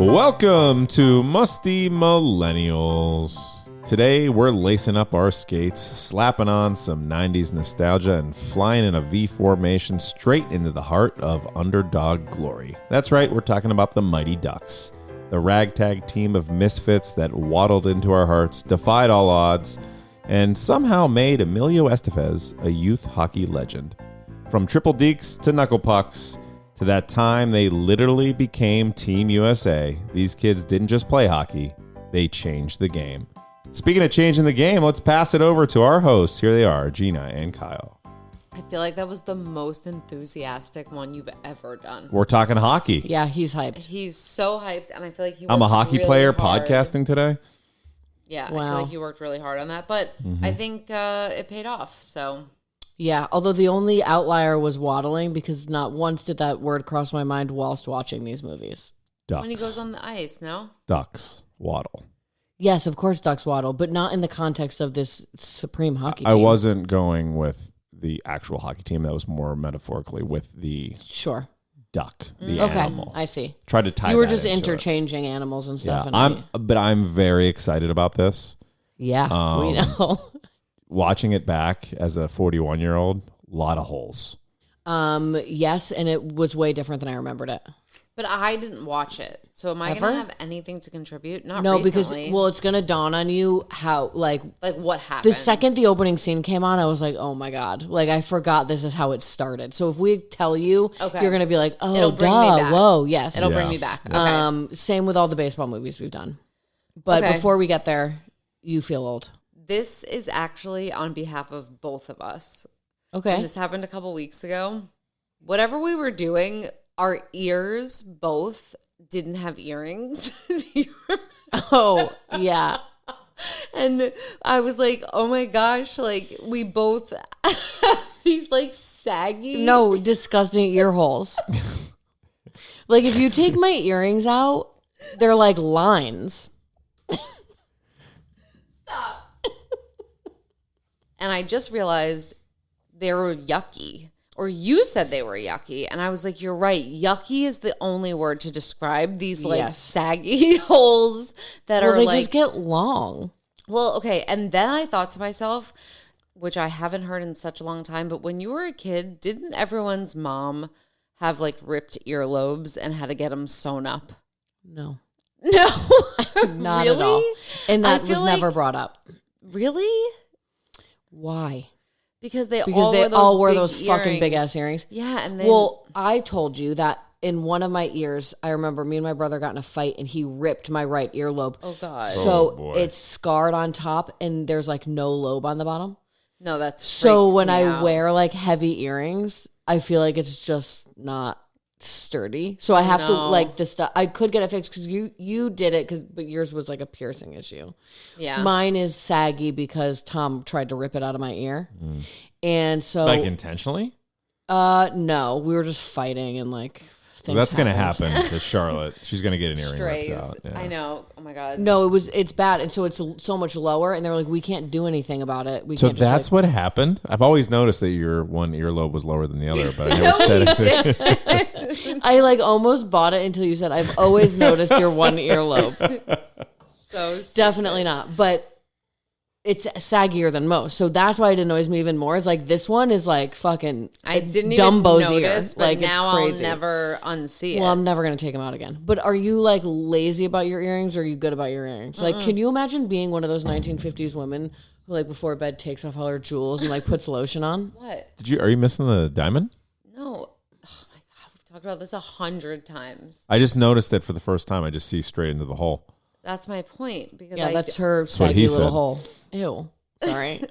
Welcome to Musty Millennials. Today we're lacing up our skates, slapping on some 90s nostalgia, and flying in a V formation straight into the heart of underdog glory. That's right, we're talking about the Mighty Ducks, the ragtag team of misfits that waddled into our hearts, defied all odds, and somehow made Emilio Estevez a youth hockey legend. From triple dekes to knuckle pucks, to that time they literally became Team USA, these kids didn't just play hockey, they changed the game. Speaking of changing the game, let's pass it over to our hosts. Here they are, Gina and Kyle. I feel like that was the most enthusiastic one you've ever done. We're talking hockey. Yeah, he's hyped. He's so hyped, and I feel like I'm a hockey really player hard. podcasting today. Yeah, Wow. I feel like he worked really hard on that, but I think it paid off, so... Yeah, although the only outlier was waddling, because not once did that word cross my mind whilst watching these movies. Ducks. When he goes on the ice, no? Ducks. Waddle. Yes, of course, ducks waddle, but not in the context of this supreme hockey team. I wasn't going with the actual hockey team. That was more metaphorically with the Sure. duck, the Okay, animal. I see. Tried to tie You were that just into it. interchanging animals and stuff. Yeah, And but I'm very excited about this. we know. Watching it back as a 41-year-old, a lot of holes. Yes, and it was way different than I remembered it. But I didn't watch it, so am I Ever? going to have anything to contribute? Not No, recently. because, well, it's going to dawn on you how, like what happened? the second the opening scene came on, I was like, oh my God. Like, I forgot this is how it started. So if we tell you, Okay. you're going to be like, oh, It'll bring me back. whoa, yes. It'll Yeah. bring me back. Okay. Same with all the baseball movies we've done. But Okay. before we get there, you feel old. This is actually on behalf of both of us. Okay. And this happened a couple weeks ago. Whatever we were doing, our ears both didn't have earrings. Oh, yeah. And I was like, oh my gosh, like we both have these like saggy. No, disgusting ear holes. Like, if you take my earrings out, they're like lines. Stop. And I just realized they were yucky. Or you said they were yucky. And I was like, you're right. Yucky is the only word to describe these like Yes. saggy holes that Well, are they like. just get long. Well, okay. And then I thought to myself, which I haven't heard in such a long time, but when you were a kid, didn't everyone's mom have like ripped earlobes and had to get them sewn up? No. No. Not really? at all. And I that feel was never like- brought up. Really? Why? Because they Because all wore big those fucking big earrings. ass earrings. Yeah, and then Well, I told you that in one of my ears, I remember me and my brother got in a fight and he ripped my right earlobe. oh god, So boy. it's scarred on top and there's like no lobe on the bottom. no, that's So freaks when me I out. wear like heavy earrings, I feel like it's just not sturdy. So I have to No. like the stuff. I could get it fixed because you did it, but yours was like a piercing issue. yeah, Mine is saggy because Tom tried to rip it out of my ear, and so Like intentionally? no, we were just fighting and like. So Things that's going to happened. happen to Charlotte. She's going to get an earring strays. ripped out. Yeah. I know. Oh my god. No, it's bad, and so it's so much lower, and they're like, we can't do anything about it. We So can't just, that's like, what happened? I've always noticed that your one earlobe was lower than the other, but I never said anything. I like almost bought it until you said, I've always noticed your one earlobe. So stupid. Definitely not, but it's saggier than most, so that's why it annoys me even more. It's like this one is like fucking I didn't even Dumbo's notice, ear. but Like, it's now I'll crazy. never unsee it. Well, I'm never gonna take them out again. But are you like lazy about your earrings, or are you good about your earrings? Like, can you imagine being one of those 1950s women who like before bed takes off all her jewels and like puts lotion on? what? Are you missing the diamond? No. Oh my god, we've talked about this 100 times. I just noticed that for the first time. I just see straight into the hole. That's my point because Yeah, I that's her what saggy he little said. hole. Ew. Sorry.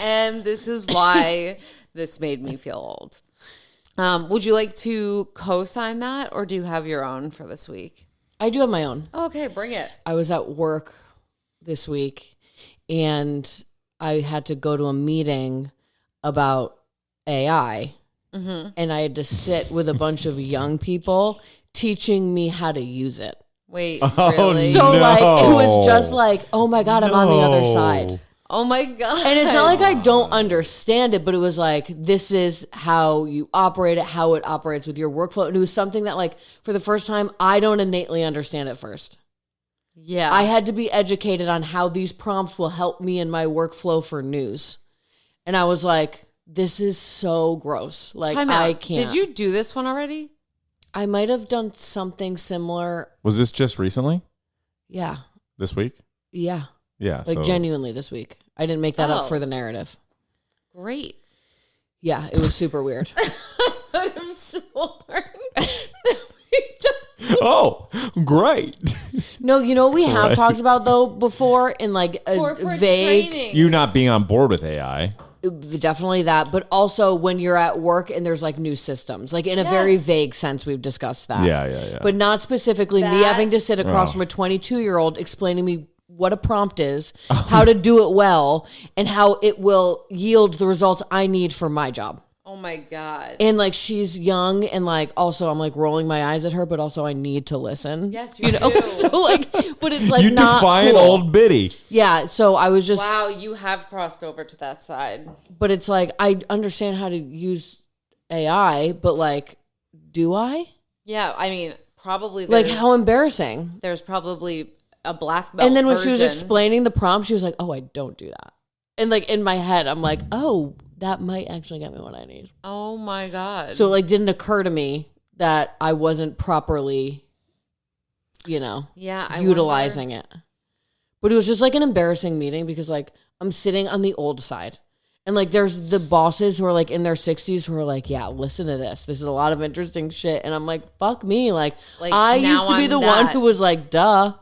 and this is why this made me feel old. Would you like to co-sign that, or do you have your own for this week? I do have my own. Okay, bring it. I was at work this week and I had to go to a meeting about AI. And I had to sit with a bunch of young people teaching me how to use it. Wait, Oh, really? So No. like it was just like, oh my God, I'm on the other side. Oh my God. And it's not like I don't understand it, but it was like, this is how you operate it, how it operates with your workflow. And it was something that, like, for the first time, I don't innately understand at first. Yeah. I had to be educated on how these prompts will help me in my workflow for news. And I was like, this is so gross. Like, I can't. Did you do this one already? I might have done something similar. Was this just recently? Yeah. This week? Yeah. Yeah. Like, genuinely this week. I didn't make that up for the narrative. Great. Yeah, it was super weird. I'm sworn. Oh, great. No, you know what we have talked about, though, before in, like, a Corporate vague... training. You not being on board with AI. Definitely that, but also when you're at work and there's, like, new systems. Like, in a very vague sense, we've discussed that. Yeah. But not specifically me having to sit across from a 22-year-old explaining to me what a prompt is, how to do it well, and how it will yield the results I need for my job. Oh my God. And, like, she's young, and, like, also I'm, like, rolling my eyes at her, but also I need to listen. Yes, you do. So, like, but it's, like, You not define cool. old Biddy. Yeah, so I was just... Wow, you have crossed over to that side. But it's, like, I understand how to use AI, but, like, do I? Yeah, I mean, probably. Like, how embarrassing. There's probably a black belt And then when she was version. explaining the prompt, she was like, oh, I don't do that. And, like, in my head, I'm like, oh, that might actually get me what I need. Oh my God. So it, like, didn't occur to me that I wasn't properly, you know, utilizing it. But it was just, like, an embarrassing meeting because, like, I'm sitting on the old side. And, like, there's the bosses who are, like, in their 60s who are like, yeah, listen to this. This is a lot of interesting shit. And I'm like, fuck me. Like I used to be the one who was like, duh.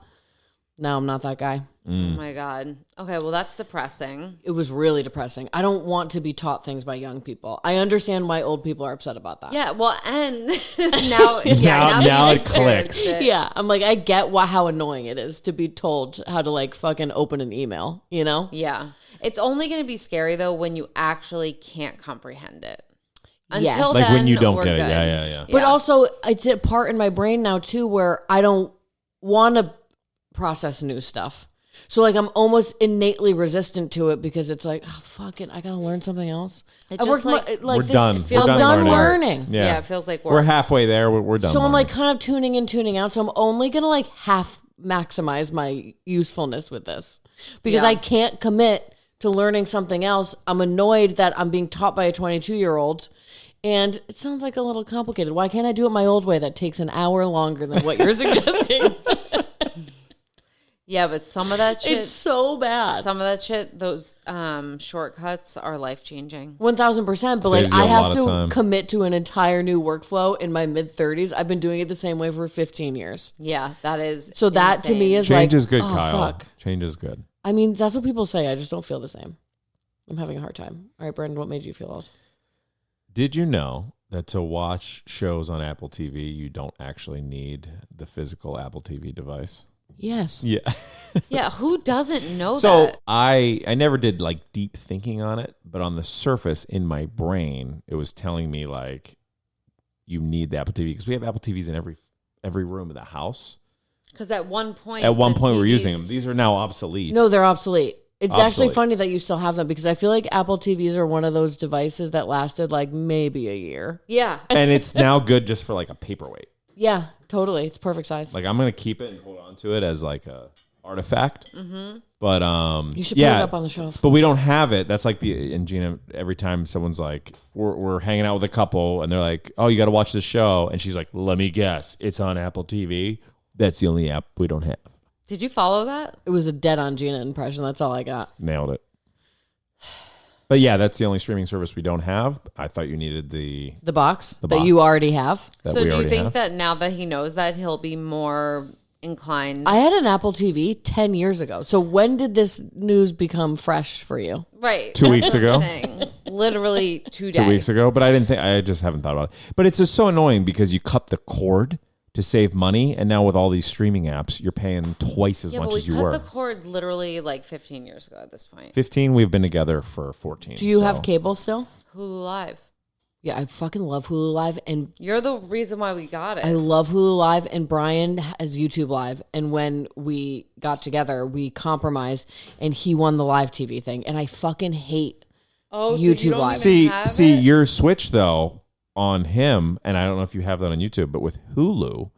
No, I'm not that guy. Oh my God. Okay, well, that's depressing. It was really depressing. I don't want to be taught things by young people. I understand why old people are upset about that. Yeah, well, and now Now that it clicks. Yeah, I'm like, I get how annoying it is to be told how to, like, fucking open an email, you know? Yeah. It's only going to be scary, though, when you actually can't comprehend it. Yes. Until Like then, when you don't we're get it. good. Yeah. But also, it's a part in my brain now, too, where I don't want to process new stuff. So, like, I'm almost innately resistant to it because it's like, oh, fuck it, I gotta learn something else. It I just, worked like, we're this done. feels We're done done learning. Yeah, it feels like We're halfway there. We're done. So I'm, learning. like, kind of tuning in, tuning out. So I'm only gonna, like, half maximize my usefulness with this because I can't commit to learning something else. I'm annoyed that I'm being taught by a 22-year-old. And it sounds like a little complicated. Why can't I do it my old way that takes an hour longer than what you're suggesting? Yeah, but some of that shit... It's so bad. Some of that shit, those shortcuts are life-changing. 1,000%. But, like, Saves you I a lot have of to time. commit to an entire new workflow in my mid-30s. I've been doing it the same way for 15 years. Yeah, that is So that, to me, is Change like... is good, oh, Kyle. fuck. Change is good. I mean, that's what people say. I just don't feel the same. I'm having a hard time. All right, Brendan, what made you feel old? Did you know that to watch shows on Apple TV, you don't actually need the physical Apple TV device? Yes. Yeah. Yeah, who doesn't know So that? I never did, like, deep thinking on it, but on the surface in my brain, it was telling me, like, you need the Apple TV because we have Apple TVs in every room of the house. Because at one point... We're using them. These are now obsolete. No, they're obsolete. It's actually Obsolete. funny that you still have them because I feel like Apple TVs are one of those devices that lasted like maybe a year. Yeah. And it's now good just for, like, a paperweight. Yeah, totally. It's perfect size. Like, I'm going to keep it and hold on to it as, like, a artifact. Mm-hmm. But, you should put it up on the shelf. But we don't have it. That's like and Gina, every time someone's like, we're hanging out with a couple and they're like, oh, you got to watch this show. And she's like, let me guess, it's on Apple TV. That's the only app we don't have. Did you follow that? It was a dead-on Gina impression. That's all I got. Nailed it. But yeah, that's the only streaming service we don't have. I thought you needed the box that box. you already have. that So we do you already think have. that now that he knows that, he'll be more inclined? I had an Apple TV 10 years ago. So when did this news become fresh for you? Right. 2 weeks ago? Literally 2 days. 2 weeks ago, but I just haven't thought about it. But it's just so annoying because you cut the cord to save money, and now with all these streaming apps, you're paying twice as Yeah, much but we as you cut were. the cord literally like 15 years ago at this point. 15, we've been together for 14. Do you so- have cable still? Hulu Live. Yeah, I fucking love Hulu Live, and You're the reason why we got it. I love Hulu Live, and Brian has YouTube Live. And when we got together, we compromised, and he won the live TV thing. And I fucking hate so YouTube you don't Live. even have See, it? your switch though on him, and I don't know if you have that on YouTube, but with Hulu,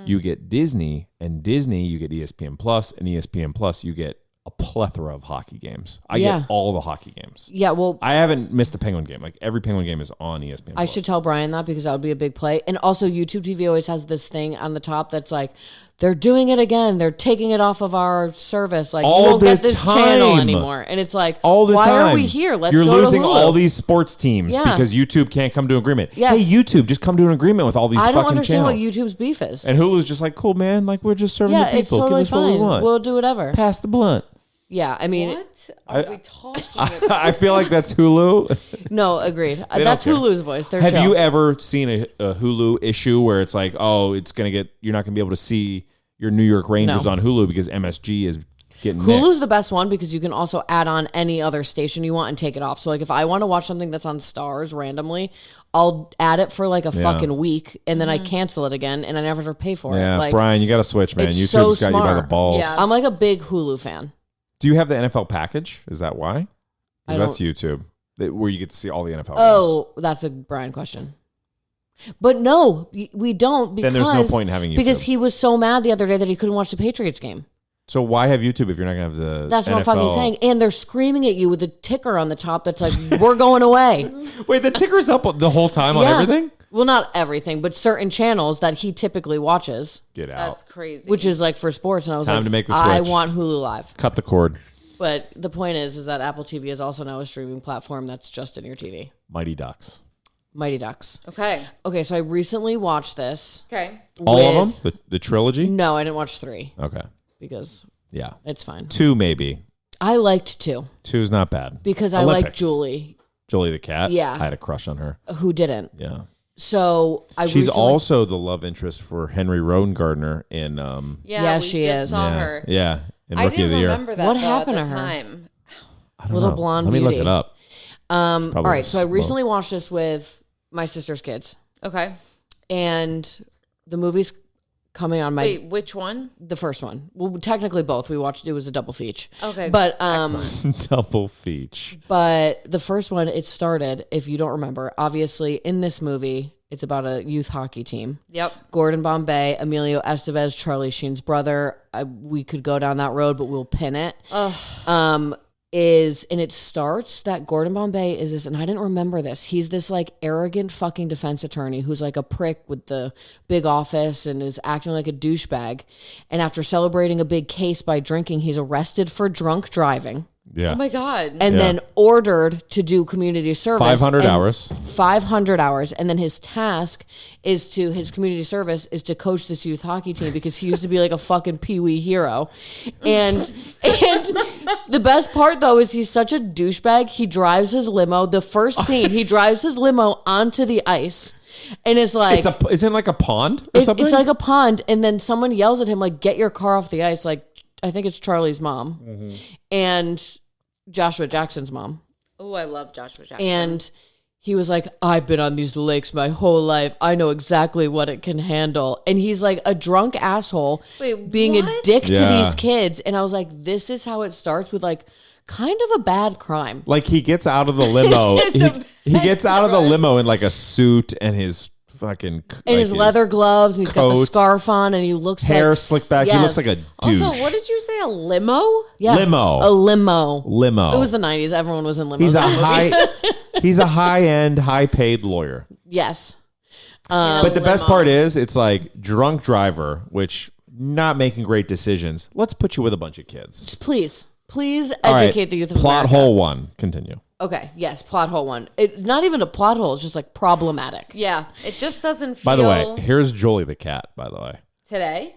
you get Disney, and Disney you get ESPN Plus, and ESPN Plus you get a plethora of hockey games. I get all the hockey games. Yeah, well, I haven't missed a Penguin game. Like every Penguin game is on ESPN. I should tell Brian that because that would be a big play. And also, YouTube TV always has this thing on the top that's like, they're doing it again. They're taking it off of our service. Like, All you won't the get this channel time. anymore. And it's like, all the why time. are we here? Let's You're go losing to Hulu. all these sports teams Yeah. because YouTube can't come to an agreement. Yes. Hey, YouTube, just come to an agreement with all these I fucking don't understand channels. what YouTube's beef is. And Hulu's just like, cool, man. Like, we're just serving the Yeah, people. it's totally Give us what we fine. want. We'll do whatever. Pass the blunt. Yeah, I mean, What are we talking about? I feel like that's Hulu. no, agreed. don't That's care. Hulu's voice. They're Have chill. you ever seen a Hulu issue where it's like, oh, you're not gonna be able to see your New York Rangers No. on Hulu because MSG is getting Hulu's mixed? the best one because you can also add on any other station you want and take it off. So like if I want to watch something that's on Stars randomly, I'll add it for like a fucking week and then I cancel it again and I never have to pay for Yeah, it. Like, Brian, you got to switch, man. it's YouTube's so got you by the smart. balls. Yeah. I'm like a big Hulu fan. Do you have the NFL package? Is that why? I Because that's YouTube, where you get to see all the NFL games. Oh, that's a Brian question. But no, we don't because Then there's no point in having YouTube. because he was so mad the other day that he couldn't watch the Patriots game. So why have YouTube if you're not going to have the That's NFL? what I'm fucking saying. And they're screaming at you with a ticker on the top that's like, we're going away. Wait, the ticker's up the whole time on Yeah. everything? Well, not everything, but certain channels that he typically watches, Get out. That's crazy. which is like for sports. And I was Time like, to make the I switch. want Hulu Live. Cut the cord. But the point is that Apple TV is also now a streaming platform that's just in your TV. Mighty Ducks. Mighty Ducks. okay. Okay, so I recently watched this. Okay. All of with- them? The trilogy? No, I didn't watch 3 Okay. because Yeah. it's fine. 2 maybe. I liked 2 2's not bad. because I like Olympics. Julie, Julie the cat? Yeah. I had a crush on her. who didn't. Yeah. So I She's recently- also the love interest for Henry Rodengartner in Yeah, we she just is. saw yeah, her. yeah, in I Rookie of didn't the Year. remember that What though, happened at the to her? time. I don't Little know. blonde Let me look beauty. it up. all right, so I smoke. recently watched this with my sister's kids, Okay. and the movie's coming on Wait, which one? the first one. Well, technically both. We watched. It was a double feature. Okay. But Double feature. but the first one, it started. If you don't remember, obviously in this movie, it's about a youth hockey team. Yep. Gordon Bombay, Emilio Estevez, Charlie Sheen's brother. We could go down that road, but we'll pin it. And it starts that Gordon Bombay is this, and I didn't remember this. He's this like arrogant fucking defense attorney who's like a prick with the big office and is acting like a douchebag. And after celebrating a big case by drinking, he's arrested for drunk driving. Yeah. Oh my God. And then ordered to do community service. 500 and hours. 500 hours. And then his task is his community service is to coach this youth hockey team because he used to be like a fucking Peewee hero. And the best part though is he's such a douchebag. He drives his limo. The first scene, he drives his limo onto the ice. And it's like Isn't it like a pond or something? it's like a pond, and then someone yells at him like, "Get your car off the ice!" Like I think it's Charlie's mom and Joshua Jackson's mom, Oh, I love Joshua Jackson. and he was like, "I've been on these lakes my whole life. I know exactly what it can handle." And he's like a drunk asshole, Wait, being a what? dick to Yeah. these kids. And I was like, "This is how it starts with like kind of a bad crime." Like he gets out of the limo. It's a he gets out of the limo in like a suit and his fucking And his leather gloves, and he's got the coat, scarf on, and he looks hair like slicked back. He Yes. looks like a douche. Also, what did you say? A limo? Yeah, Limo. a limo. Limo. It was the 90s. Everyone was in limos. He's a in movies. he's a high-end, high-paid lawyer. Yes. But the best part is it's like drunk driver, which not making great decisions. Let's put you with a bunch of kids. Please All right, educate the youth of plot America. hole 1. Continue. Okay, yes, plot hole 1. Not even a plot hole, it's just like problematic. Yeah. It just doesn't feel. By the way, here's Julie the cat, by the way. Today,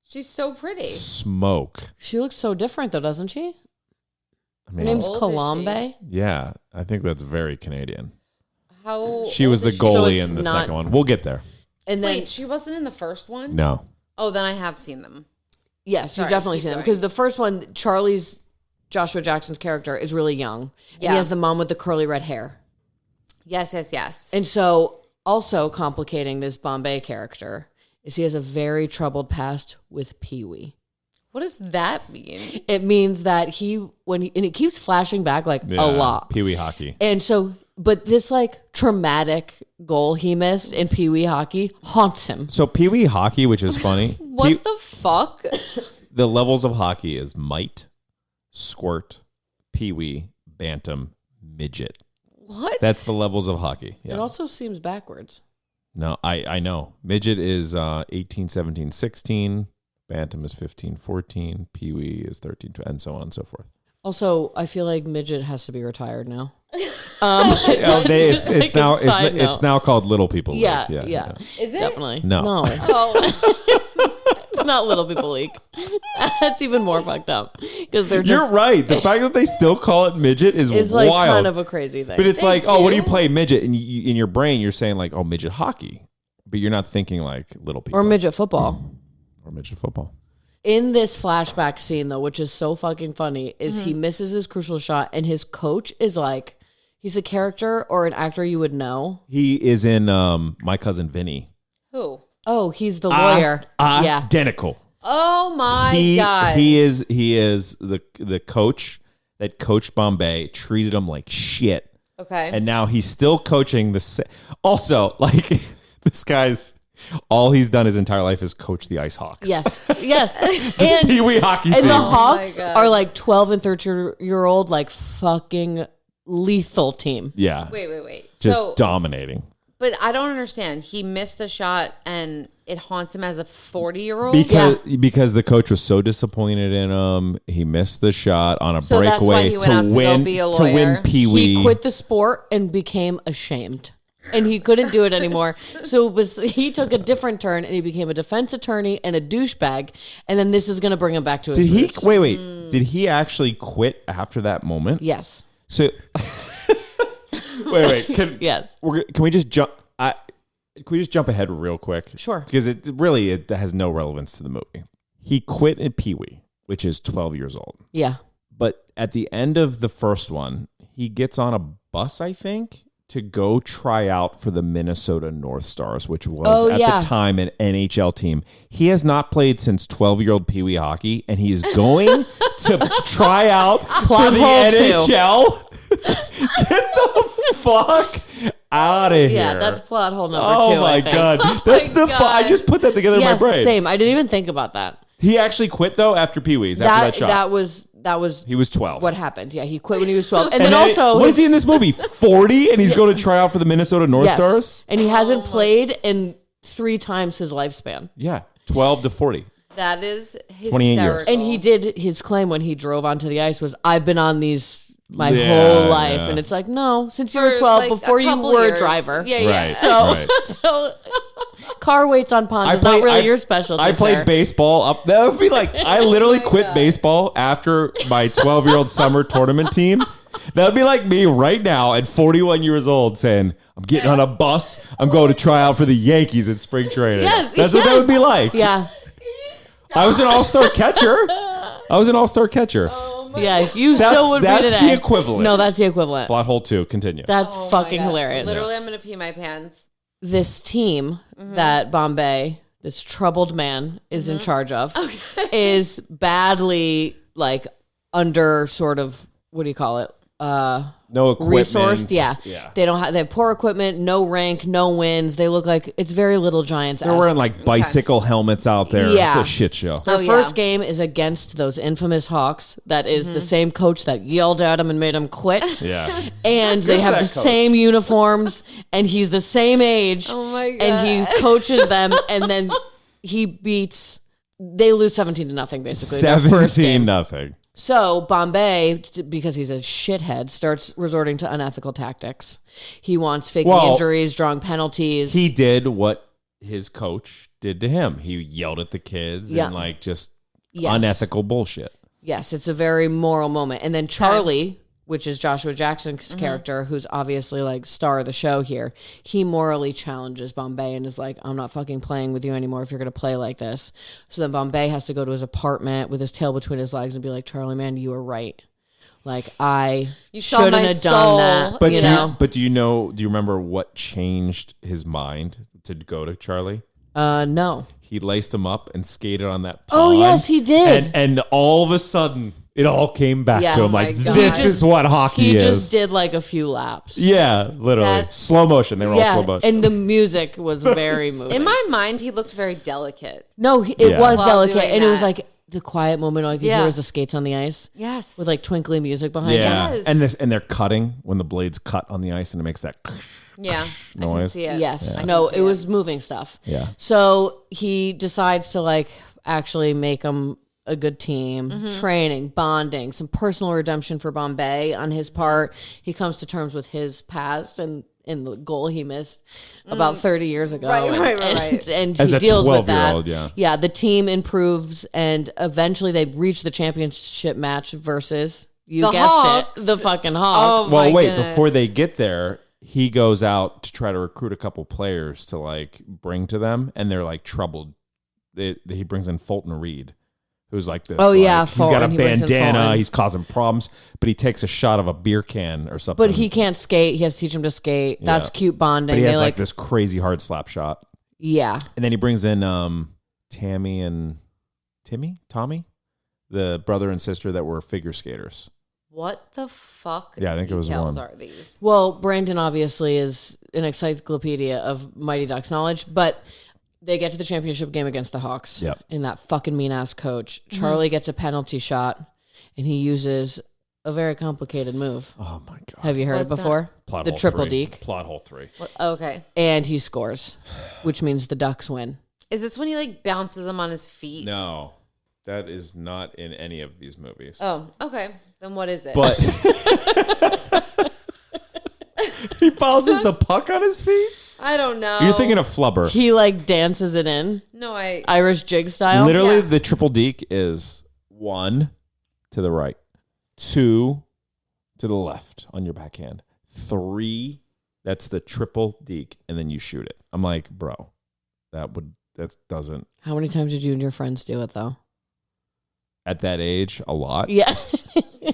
she's so pretty. Smoke. She looks so different though, doesn't she? I Her mean, name's How old is Colombe. yeah, I think that's very Canadian. How She was old the is goalie it's in the not- second one. We'll get there. And then Wait, she wasn't in the first one? No. Oh, then I have seen them. yes, Sorry, you've definitely keep seen them going. because the first one, Joshua Jackson's character is really young. And Yeah. he has the mom with the curly red hair. Yes. And so also complicating this Bombay character is he has a very troubled past with Peewee. What does that mean? It means that and it keeps flashing back like a lot. Peewee hockey. And so, but this like traumatic goal he missed in Peewee hockey haunts him. So Peewee hockey, which is funny. What the fuck? The levels of hockey is mite, squirt, peewee, bantam, midget. What? That's the levels of hockey. Yeah. It also seems backwards. No, I know. Midget is 18, 17, 16. Bantam is 15, 14. Peewee is 13, 12, and so on and so forth. Also, I feel like midget has to be retired now. It's now called Little People League. Yeah. Is it? Definitely. No. Oh. It's not Little People League. That's even more fucked up because they're You're just right. The fact that they still call it midget is it's wild. like kind of a crazy thing. But it's They like, oh, what do do? you play midget? And in your brain, you're saying like, oh, midget hockey. But you're not thinking like little people. or midget football. Or midget football. In this flashback scene, though, which is so fucking funny, is he misses his crucial shot, and his coach is like, he's a character or an actor you would know. He is in My Cousin Vinny. Who? Oh, he's the lawyer. Yeah. Identical. Oh my God. He is the coach that coached Bombay, treated him like shit. Okay. And now he's still coaching also, like, this guy's all he's done his entire life is coach the Ice Hawks. Yes. This Peewee hockey team. And the Oh Hawks my God. are like 12 and 13-year-old, like fucking lethal team. Yeah. Wait. Just So, dominating. but I don't understand. He missed the shot and it haunts him as a 40-year-old? Because the coach was so disappointed in him, he missed the shot on a So that's why breakaway he went out to go be a to win lawyer? Peewee. He quit the sport and became ashamed. And he couldn't do it anymore. So he took a different turn and he became a defense attorney and a douchebag. And then this is going to bring him back to his Did he roots. wait? Did he actually quit after that moment? Yes. So wait. Can we just jump? Can we just jump ahead real quick? Sure. Because it has no relevance to the movie. He quit at Peewee, which is 12 years old. Yeah. But at the end of the first one, he gets on a bus, I think, to go try out for the Minnesota North Stars, which was at the time an NHL team. He has not played since 12-year-old Peewee hockey, and he is going to try out for the NHL. Get the fuck out of here. Yeah, that's plot hole number 2. Oh my I think. God. That's my the I just put that together in my Yes, brain. same. I didn't even think about that. He actually quit though after Peewee's after that shot. That was He was 12. what happened. Yeah, he quit when he was 12. And then also what is he in this movie? 40 and he's going to try out for the Minnesota North Stars? And he hasn't played in 3 times his lifespan. Yeah, 12 to 40. That is 28 years. hysterical. And he did his claim when he drove onto the ice was, I've been on these my Yeah, whole life. yeah. And it's like, no, since you For, were 12, like, before a you couple were years. a driver. Yeah. Right. So car weights on ponds is not really your specialty. I played sir. baseball up. That would be like, I literally quit baseball after my 12-year-old summer tournament team. That would be like me right now at 41 years old saying, I'm getting on a bus. I'm going to try out for the Yankees at spring training. Yes, That's what that would be like. Yeah. I was an all-star catcher. Yeah, you still would be that's today. the equivalent. No, that's the equivalent. Plot hole 2, continue. That's Oh my fucking God. hilarious. Literally, I'm going to pee my pants. This team that Bombay, this troubled man, is in charge of, is badly like under sort of, what do you call it? No equipment. Resourced. Yeah. They have poor equipment, no rank, no wins. They look like it's very Little Giants. They're wearing like bicycle helmets out there. Yeah. It's a shit show. Their first game is against those infamous Hawks. That is the same coach that yelled at him and made him quit. Yeah. And they for have that the coach. same uniforms, and he's the same age. Oh my God. And he coaches them, and then he beats. They lose 17-0 basically. Their first game. 17-0. So Bombay, because he's a shithead, starts resorting to unethical tactics. He wants faking injuries, drawing penalties. He did what his coach did to him. He yelled at the kids and like just unethical bullshit. Yes, it's a very moral moment. And then Charlie, which is Joshua Jackson's character, who's obviously like star of the show here, he morally challenges Bombay and is like, I'm not fucking playing with you anymore if you're going to play like this. So then Bombay has to go to his apartment with his tail between his legs and be like, Charlie, man, you were right. Like, I You saw shouldn't my have soul. done that. But you do know? do you remember what changed his mind to go to Charlie? No. He laced him up and skated on that pond. Oh, yes, he did. And all of a sudden, it all came back Yeah. to Oh him. my Like, God. this He just- is what hockey He is. just did like a few laps. Yeah, literally. That's- Slow motion. They were all slow motion. and the music was very moving. In my mind, he looked very delicate. No, it Yeah. was While delicate, doing and it was that. like the quiet moment. All you could Yeah. hear was the skates on the ice Yes. with like twinkly music behind it. yeah. Yes. And they're cutting when the blades cut on the ice and it makes that Yeah. I can noise. see it. Yes, I can no, see it was moving stuff. Yeah. So he decides to like actually make them a good team, Mm-hmm. training, bonding, some personal redemption for Bombay on his part. He comes to terms with his past and the goal he missed about 30 years ago. Right. And As he a deals with that. 12-year-old, yeah. Yeah, the team improves and eventually they reach the championship match versus, you The guessed Hawks. it, the fucking Hawks. Oh, Well, my wait, goodness. before they get there, he goes out to try to recruit a couple players to like bring to them, and they're like troubled. He brings in Fulton Reed, who's like this. Oh, like, yeah, he's got a Fulton. He brings in bandana. Fulton. He's causing problems, but he takes a shot of a beer can or something. But he can't skate. He has to teach him to skate. That's Yeah. cute bonding. But he They has like this crazy hard slap shot, yeah. and then he brings in Tommy, the brother and sister that were figure skaters. What the fuck Yeah, I think it was details one. are these? Well, Brandon obviously is an encyclopedia of Mighty Ducks knowledge, but they get to the championship game against the Hawks. Yep. And that fucking mean ass coach. Charlie gets a penalty shot and he uses a very complicated move. Oh my god! Have you heard it What's before? Plot The hole triple 3. deke. Plot hole 3. What? Okay. And he scores, which means the Ducks win. Is this when he like bounces him on his feet? No, that is not in any of these movies. Oh, okay. Then what is it? But he bounces the puck on his feet. I don't know. You're thinking of flubber. He like dances it in, No, I. Irish jig style. Literally, Yeah. the triple deke is 1 to the right, 2 to the left on your backhand, 3. That's the triple deke, and then you shoot it. I'm like, bro, that doesn't How many times did you and your friends do it though? at that age a lot. Yeah.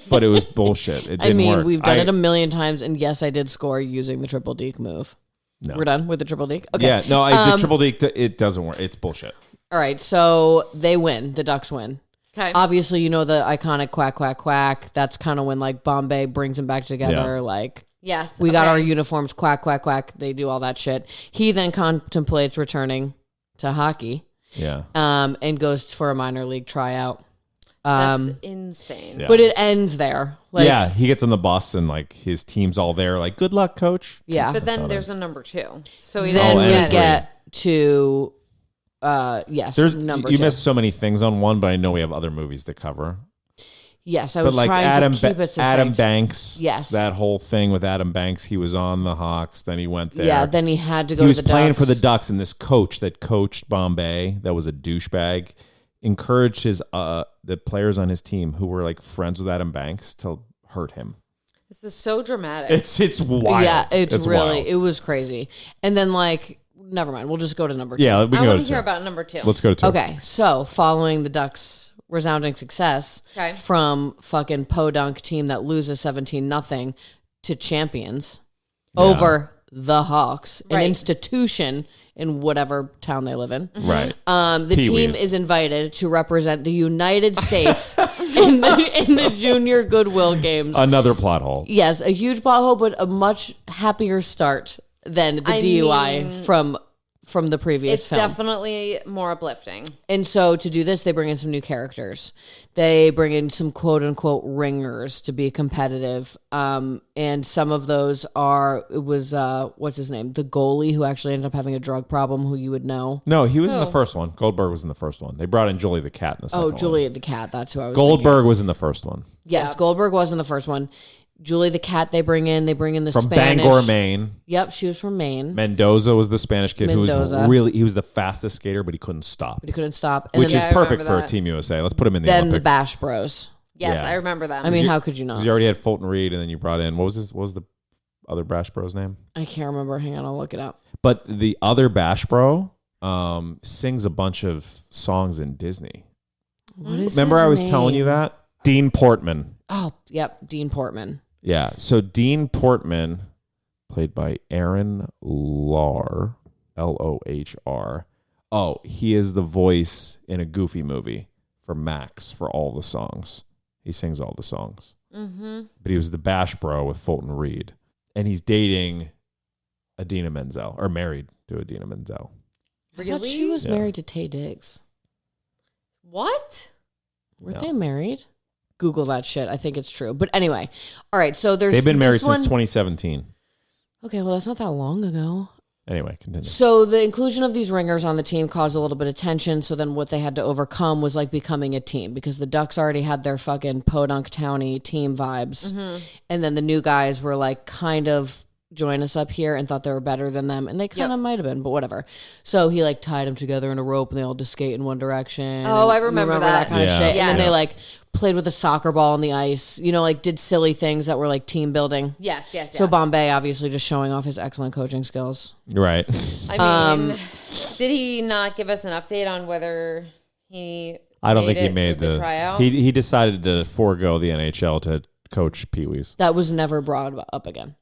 But it was bullshit. It didn't I mean, work. we've done it a million times, and yes, I did score using the triple deke move. No. We're done with the triple deke? Okay. Yeah, no, the triple deke, it doesn't work. It's bullshit. All right, so they win. The Ducks win. Okay. Obviously, you know the iconic quack, quack, quack. That's kind of when, like, Bombay brings them back together. Yeah. Like, yes. we got okay. our uniforms, quack, quack, quack. They do all that shit. He then contemplates returning to hockey Yeah. and goes for a minor league tryout. That's insane. Yeah. But it ends there. Like, Yeah, he gets on the bus and like his team's all there. Like, good luck, coach. Yeah. But then how it there's is. a number 2. So he Then and we a didn't three. get to, yes, There's number you 2. missed so many things on one, but I know we have other movies to cover. Yes, I But was like trying Adam, to keep it succinct. Adam Banks, Yes. that whole thing with Adam Banks. He was on the Hawks, then he went there. Yeah, then he had to go he was to the playing Ducks. for the Ducks, and this coach that coached Bombay, that was a douchebag, encouraged his the players on his team who were like friends with Adam Banks to hurt him. This is so dramatic. It's wild. Yeah, it's really, wild. it was crazy. And then, like, never mind. We'll just go to number 2. Yeah, we I can go want to to hear 2. about number 2. Let's go to 2. Okay, so following the Ducks' resounding success Okay. from fucking podunk team that loses 17-0 to champions over the Hawks, an Right. institution in whatever town they live in. Right. The team Peewees. is invited to represent the United States in the Junior Goodwill Games. Another plot hole. Yes, a huge plot hole, but a much happier start than the I DUI mean, from the previous It's film. definitely more uplifting. And so to do this, they bring in some new characters. They bring in some quote unquote ringers to be competitive. And some of those what's his name? The goalie who actually ended up having a drug problem, who you would know. No, he was in the Who? first one. Goldberg was in the first one. They brought in Julie the cat in the second Oh, one. Julia the cat. That's who I was thinking. Goldberg was in the first one. Yes, Yeah. Goldberg was in the first one. Julie the cat they bring in the From Spanish. Bangor, Maine. Yep, she was from Maine. Mendoza was the Spanish kid who Mendoza. was he was the fastest skater, but he couldn't stop. But he couldn't stop. And Which then, is I remember perfect for a that. Team USA. Let's put him in the then the Olympics. Bash Bros. Yes, Yeah. I remember them. I mean, how could you not? Because you already had Fulton Reed, and then you brought in what was the other Bash Bro's name? I can't remember. Hang on, I'll look it up. But the other Bash Bro sings a bunch of songs in Disney. What is Remember his I was telling name? you that? Dean Portman Oh, yep, Dean Portman. Yeah. So Dean Portman, played by Aaron Lohr, Lohr. Oh, he is the voice in a Goofy movie for Max for all the songs. He sings all the songs. Mm-hmm. But he was the Bash Bro with Fulton Reed. And he's dating Idina Menzel, or married to Idina Menzel. I thought she was married to Taye Diggs. What? Were they married? Google that shit. I think it's true. But anyway, all right. So they've been married since 2017. Okay, well, that's not that long ago. Anyway, continue. So the inclusion of these ringers on the team caused a little bit of tension. So then what they had to overcome was like becoming a team, because the Ducks already had their fucking podunk towny team vibes. Mm-hmm. And then the new guys were like kind of join us up here and thought they were better than them. And they kind of might have been, but whatever. So he like tied them together in a rope and they all just skate in one direction. Oh, I remember that. Kind of shit. Yeah. And then they like played with a soccer ball on the ice, you know, like did silly things that were like team building. Yes. So Bombay obviously just showing off his excellent coaching skills. Right. I mean, did he not give us an update on whether he I don't think he made the tryout? He decided to forego the NHL to coach Peewees. That was never brought up again.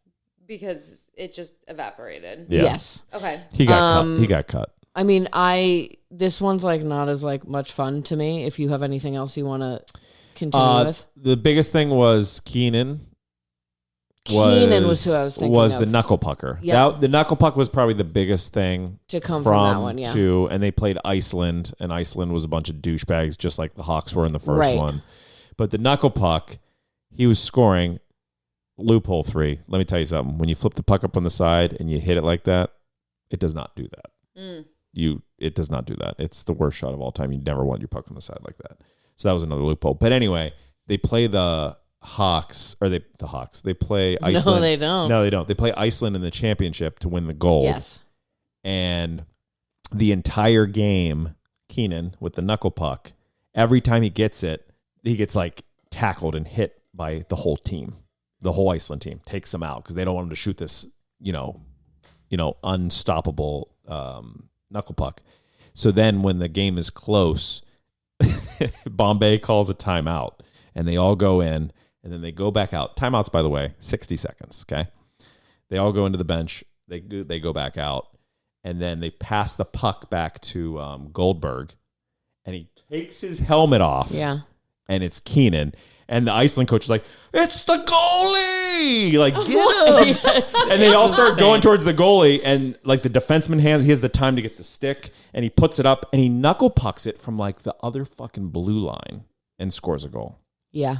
Because it just evaporated. Yeah. Yes. Okay. He got cut. I mean, this one's like not as like much fun to me. If you have anything else you want to continue with, the biggest thing was Keenan. Keenan was who I was thinking was of. the Knuckle Pucker. Yeah. The Knuckle Puck was probably the biggest thing to come from that one. Yeah. And they played Iceland, and Iceland was a bunch of douchebags, just like the Hawks were in the first one. But the Knuckle Puck, he was scoring loophole 3. Let me tell you something. When you flip the puck up on the side and you hit it like that, it does not do that. It does not do that. It's the worst shot of all time. You never want your puck on the side like that. So that was another loophole. But anyway, they play the Hawks, or the Hawks. They play Iceland. No, they don't. No, they don't. They play Iceland in the championship to win the gold. Yes. And the entire game, Keenan with the Knuckle Puck, every time he gets it, he gets like tackled and hit by the whole team. The whole Iceland team takes him out because they don't want him to shoot this, unstoppable Knuckle Puck. So then when the game is close, Bombay calls a timeout, and they all go in, and then they go back out. Timeouts, by the way, 60 seconds, okay? They all go into the bench. They go back out, and then they pass the puck back to Goldberg, and he takes his helmet off. Yeah. And it's Keenan. And the Iceland coach is like, it's the goalie! Like, get him! Yes. And they all start going towards the goalie, and like the defenseman he has the time to get the stick, and he puts it up, and he knuckle pucks it from like the other fucking blue line and scores a goal. Yeah.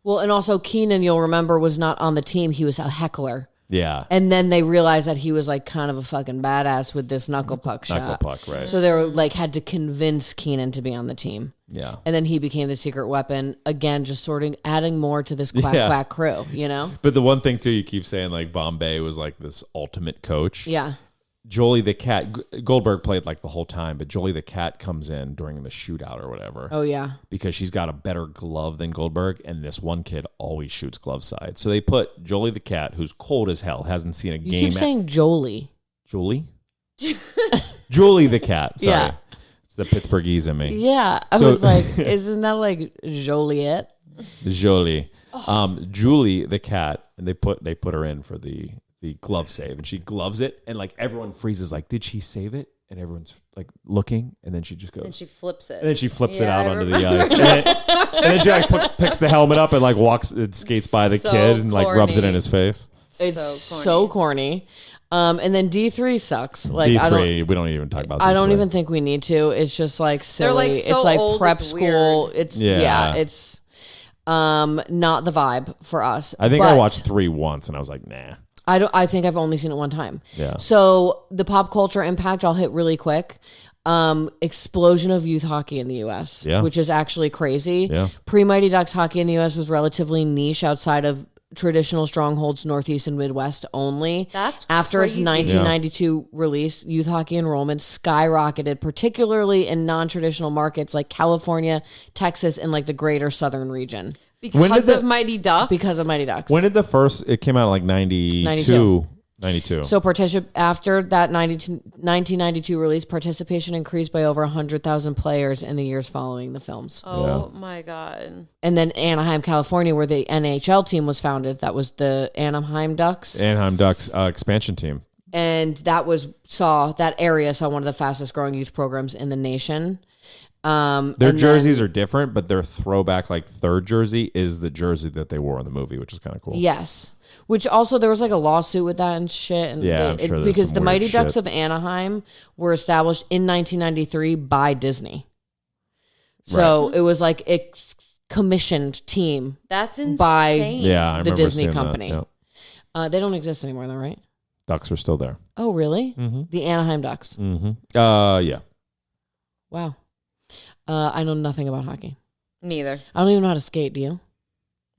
Well, and also Keenan, you'll remember, was not on the team. He was a heckler. Yeah. And then they realized that he was like kind of a fucking badass with this knuckle puck shot. Knuckle puck, right. So they were like had to convince Keenan to be on the team. Yeah. And then he became the secret weapon. Again, just sort of adding more to this quack crew, you know? But the one thing too, you keep saying like Bombay was like this ultimate coach. Yeah. Jolie the cat, Goldberg played like the whole time, but Jolie the cat comes in during the shootout or whatever. Oh, yeah. Because she's got a better glove than Goldberg, and this one kid always shoots glove side. So they put Jolie the cat, who's cold as hell, hasn't seen a game. You keep saying Jolie. Jolie? Julie the cat. Sorry. Yeah. It's the Pittsburghese in me. Yeah. I was like, isn't that like Joliet? Jolie. Julie the cat, and they put her in for the glove save, and she gloves it, and like everyone freezes like, did she save it? And everyone's like looking, and then she just goes, and she flips it, and then she flips it out onto the ice, and then she like picks the helmet up and like walks and skates by the kid and like rubs it in his face. It's so corny. And then D3 sucks. Like D3, we don't even talk about D3. I don't even think we need to. It's just like silly. They're like so it's like old, prep it's school. weird. It's it's not the vibe for us. I think I watched 3 once and I was like, nah. I think I've only seen it one time. Yeah. So the pop culture impact, I'll hit really quick. Explosion of youth hockey in the U.S., which is actually crazy. Yeah. Pre-Mighty Ducks hockey in the U.S. was relatively niche outside of traditional strongholds, Northeast and Midwest only. That's after crazy. its 1992 release, youth hockey enrollment skyrocketed, particularly in non-traditional markets like California, Texas, and like the greater southern region. Because of Mighty Ducks? Because of Mighty Ducks. When did it came out? Like 92. 92. So after that 1992 release, participation increased by over 100,000 players in the years following the films. Oh my God. And then Anaheim, California, where the NHL team was founded, that was the Anaheim Ducks. Anaheim Ducks expansion team. And that area saw one of the fastest growing youth programs in the nation. Their jerseys are different, but their throwback, like third jersey, is the jersey that they wore in the movie, which is kind of cool. Yes. Which also, there was like a lawsuit with that and shit. And I'm sure there's because some the weird Mighty shit. Ducks of Anaheim were established in 1993 by Disney. So it was like a commissioned team. That's insane. By I the remember Disney seeing company. that. Yeah. They don't exist anymore, though, right? Ducks are still there. Oh, really? Mm-hmm. The Anaheim Ducks. Mm-hmm. Yeah. Wow. I know nothing about hockey. Neither. I don't even know how to skate. Do you?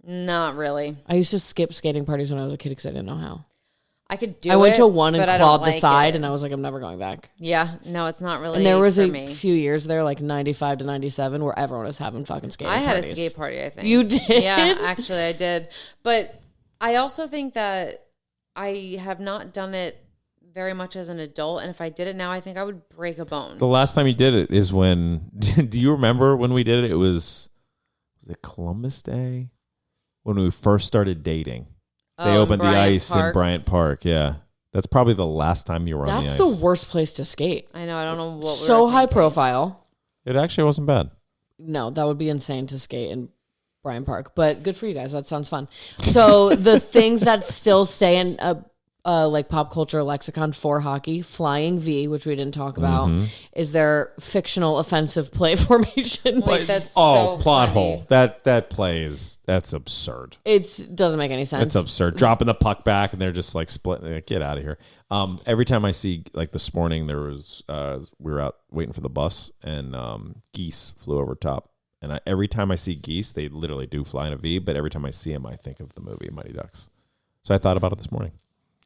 Not really. I used to skip skating parties when I was a kid because I didn't know how. I could do it. I went to one and but I clawed don't the like side, it. and I was like, I'm never going back. Yeah, no, it's not really. And there was for a me. few years there, like 95 to 95, where everyone was having fucking skating I had parties. a skate party, I think. You did? Yeah, actually, I did. But I also think that I have not done it very much as an adult, and if I did it now, I think I would break a bone. The last time you did it is when. Do you remember when we did it? Was it Columbus Day? When we first started dating. They opened the ice in Bryant Park. Yeah. That's probably the last time you were on the ice. That's the worst place to skate. I know. I don't know what. So high profile. It actually wasn't bad. No, that would be insane to skate in Bryant Park. But good for you guys. That sounds fun. So the things that still stay in like pop culture lexicon for hockey, Flying V, which we didn't talk about, is their fictional offensive play formation. Wait, that's Oh, so plot funny. hole. That play is that's absurd. It doesn't make any sense. It's absurd. Dropping the puck back and they're just like splitting. Like, get out of here. Every time I see, like this morning, there was we were out waiting for the bus and geese flew over top. And every time I see geese, they literally do fly in a V. But every time I see them, I think of the movie Mighty Ducks. So I thought about it this morning.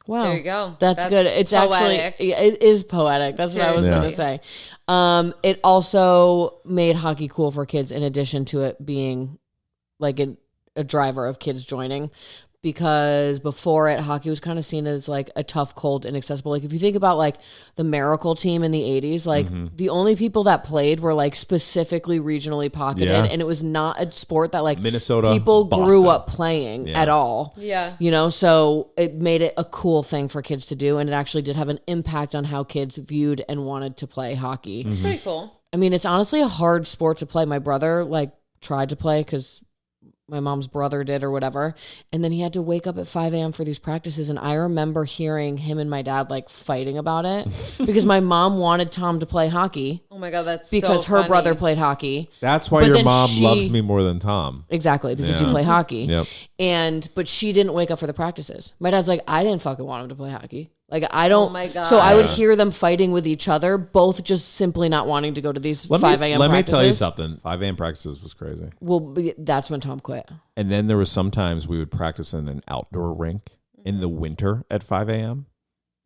Wow. There you go. That's good. It's poetic. actually, it is poetic. That's what I was going to say. It also made hockey cool for kids in addition to it being like a driver of kids joining. Because before it, hockey was kind of seen as like a tough, cold, inaccessible. Like if you think about like the Miracle team in the 80s, like the only people that played were like specifically regionally pocketed. Yeah. And it was not a sport that like Minnesota, people Boston. grew up playing at all. Yeah. You know, so it made it a cool thing for kids to do. And it actually did have an impact on how kids viewed and wanted to play hockey. It's pretty cool. I mean, it's honestly a hard sport to play. My brother like tried to play because my mom's brother did or whatever. And then he had to wake up at 5 a.m. for these practices. And I remember hearing him and my dad like fighting about it because my mom wanted Tom to play hockey. Oh my God, that's because so her funny. brother played hockey. That's why But your then mom she- loves me more than Tom. Exactly, because Yeah. you play hockey. Yep. But she didn't wake up for the practices. My dad's like, I didn't fucking want him to play hockey. Like, I don't. Oh my God. So I would Yeah. hear them fighting with each other, both just simply not wanting to go to these 5 a.m. practices. Let me tell you something. 5 a.m. practices was crazy. Well, that's when Tom quit. And then there was sometimes we would practice in an outdoor rink in the winter at 5 a.m.